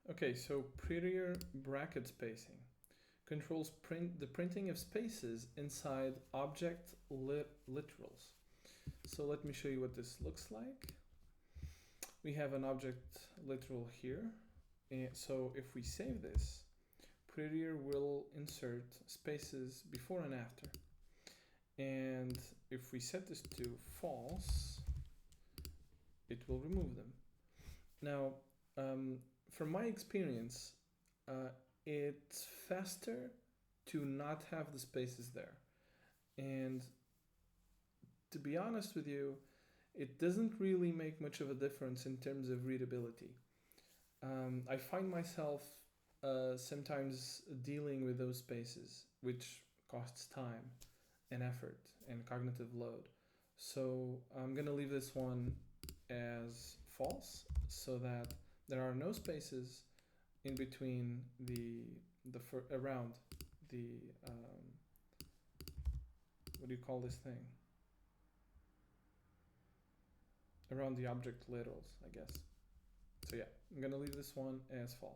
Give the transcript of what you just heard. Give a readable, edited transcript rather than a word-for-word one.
Okay, so prettier bracket spacing controls the printing of spaces inside object literals. So let me show you what this looks like. We have an object literal here. And so if we save this, Prettier will insert spaces before and after. And if we set this to false, it will remove them. Now, from my experience, it's faster to not have the spaces there. And to be honest with you, it doesn't really make much of a difference in terms of readability. I find myself sometimes dealing with those spaces, which costs time and effort and cognitive load. So I'm going to leave this one as false so that there are no spaces in between around the what do you call this thing? Around the object literals, I guess. So yeah, I'm gonna leave this one as false.